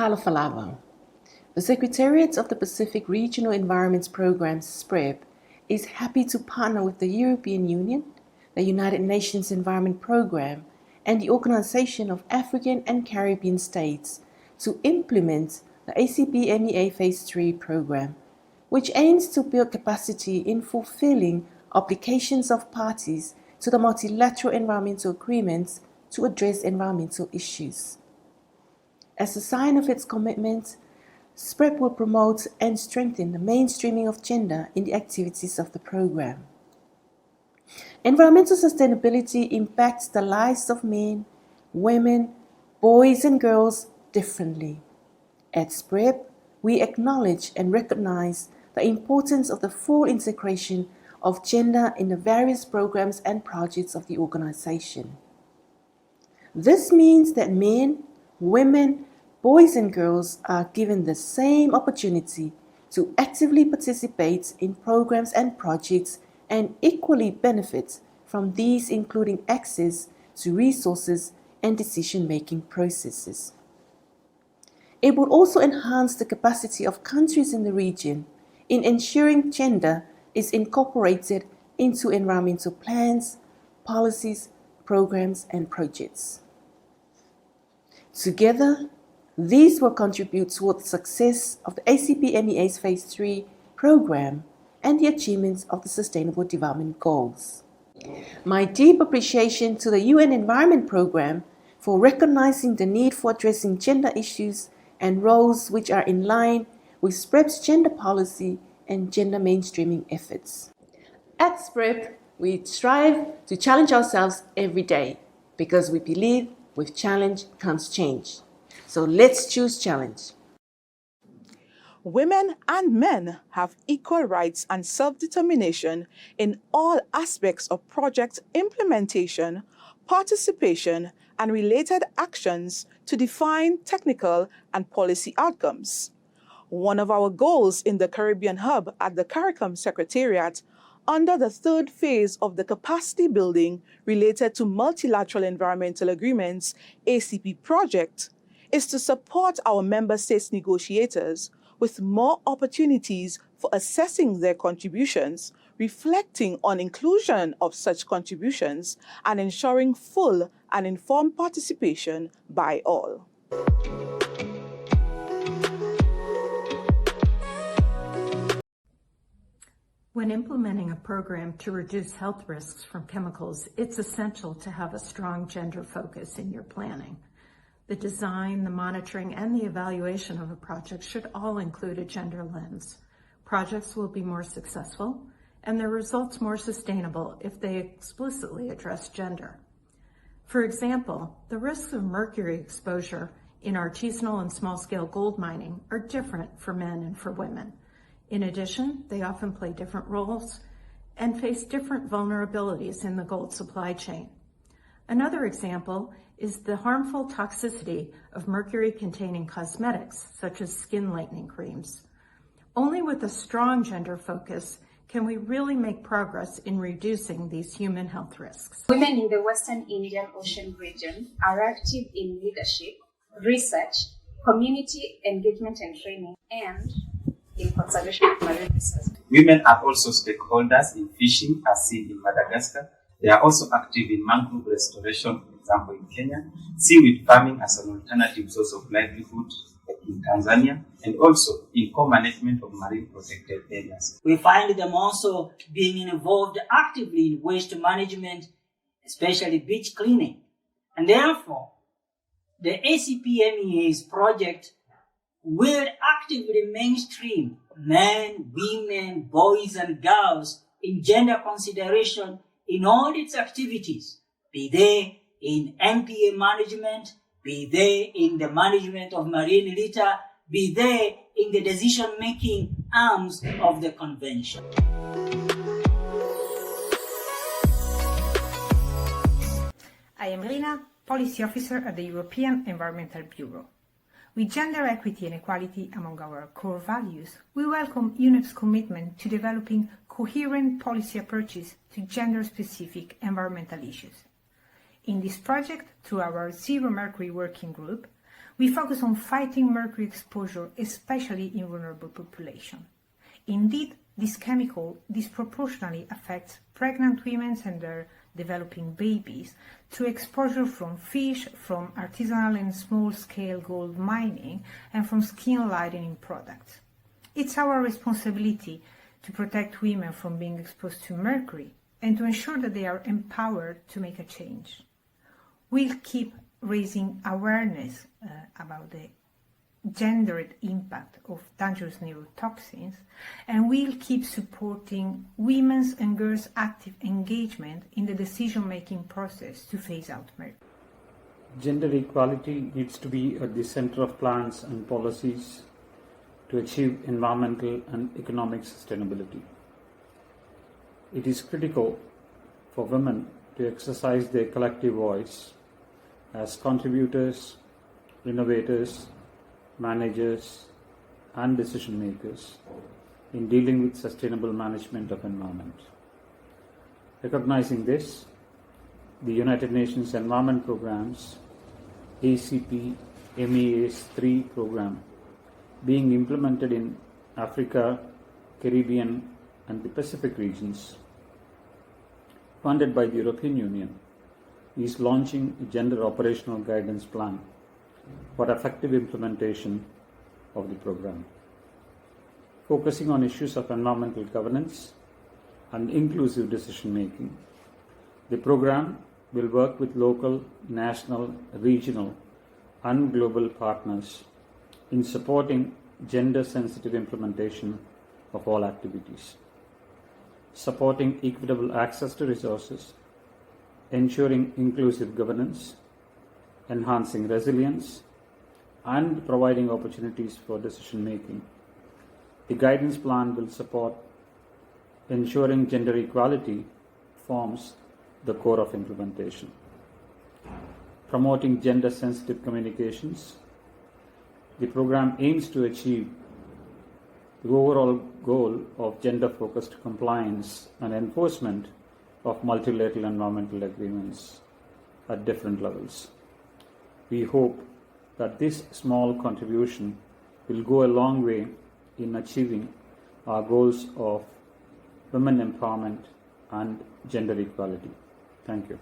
Falava. The Secretariat of the Pacific Regional Environments Programme, SPREP, is happy to partner with the European Union, the United Nations Environment Programme, and the Organization of African and Caribbean States to implement the ACP MEA Phase III Programme, which aims to build capacity in fulfilling obligations of parties to the multilateral environmental agreements to address environmental issues. As a sign of its commitment, SPREP will promote and strengthen the mainstreaming of gender in the activities of the program. Environmental sustainability impacts the lives of men, women, boys and girls differently. At SPREP, we acknowledge and recognize the importance of the full integration of gender in the various programs and projects of the organization. This means that men, women, boys and girls are given the same opportunity to actively participate in programs and projects and equally benefit from these, including access to resources and decision-making processes. It will also enhance the capacity of countries in the region in ensuring gender is incorporated into environmental plans, policies, programs, and projects. Together, these will contribute toward the success of the ACP MEA's Phase III program and the achievements of the Sustainable Development Goals. My deep appreciation to the UN Environment Programme for recognizing the need for addressing gender issues and roles which are in line with SPREP's gender policy and gender mainstreaming efforts. At SPREP, we strive to challenge ourselves every day because we believe with challenge comes change. So let's choose challenge. Women and men have equal rights and self-determination in all aspects of project implementation, participation, and related actions to define technical and policy outcomes. One of our goals in the Caribbean Hub at the CARICOM Secretariat under the third phase of the capacity building related to multilateral environmental agreements, ACP Project, is to support our member states negotiators with more opportunities for assessing their contributions, reflecting on inclusion of such contributions, and ensuring full and informed participation by all. When implementing a program to reduce health risks from chemicals, it's essential to have a strong gender focus in your planning. The design, the monitoring, and the evaluation of a project should all include a gender lens. Projects will be more successful and their results more sustainable if they explicitly address gender. For example, the risks of mercury exposure in artisanal and small-scale gold mining are different for men and for women. In addition, they often play different roles and face different vulnerabilities in the gold supply chain. Another example is the harmful toxicity of mercury-containing cosmetics, such as skin lightening creams. Only with a strong gender focus can we really make progress in reducing these human health risks. Women in the Western Indian Ocean region are active in leadership, research, community engagement and training, and in conservation of marine resources. Women are also stakeholders in fishing, as seen in Madagascar. They are also active in mangrove restoration, for example, in Kenya, seaweed farming as an alternative source of livelihood in Tanzania, and also in co-management of marine protected areas. We find them also being involved actively in waste management, especially beach cleaning. And therefore, the ACP MEA's project will actively mainstream men, women, boys, and girls in gender consideration in all its activities, be they in MPA management, be they in the management of marine litter, be they in the decision-making arms of the convention. I am Rina, Policy Officer at the European Environmental Bureau. With gender equity and equality among our core values, we welcome UNEP's commitment to developing coherent policy approaches to gender-specific environmental issues. In this project, through our Zero Mercury Working Group, We focus on fighting mercury exposure, especially in vulnerable populations. Indeed, this chemical disproportionately affects pregnant women and their developing babies through exposure from fish, from artisanal and small-scale gold mining, and from skin lightening products. It's our responsibility to protect women from being exposed to mercury and to ensure that they are empowered to make a change. We'll keep raising awareness about the gendered impact of dangerous neurotoxins, and we'll keep supporting women's and girls' active engagement in the decision-making process to phase out mercury. Gender equality needs to be at the center of plans and policies to achieve environmental and economic sustainability. It is critical for women to exercise their collective voice as contributors, innovators, managers, and decision makers in dealing with sustainable management of environment. Recognizing this, the United Nations Environment Programme's ACP MEAs III Program, being implemented in Africa, Caribbean, and the Pacific regions, funded by the European Union, is launching a gender operational guidance plan for effective implementation of the program. Focusing on issues of environmental governance and inclusive decision making, the program will work with local, national, regional, and global partners in supporting gender-sensitive implementation of all activities, supporting equitable access to resources, ensuring inclusive governance, enhancing resilience, and providing opportunities for decision making. The guidance plan will support ensuring gender equality forms the core of implementation. Promoting gender-sensitive communications, the program aims to achieve the overall goal of gender-focused compliance and enforcement of multilateral environmental agreements at different levels. We hope that this small contribution will go a long way in achieving our goals of women empowerment and gender equality. Thank you.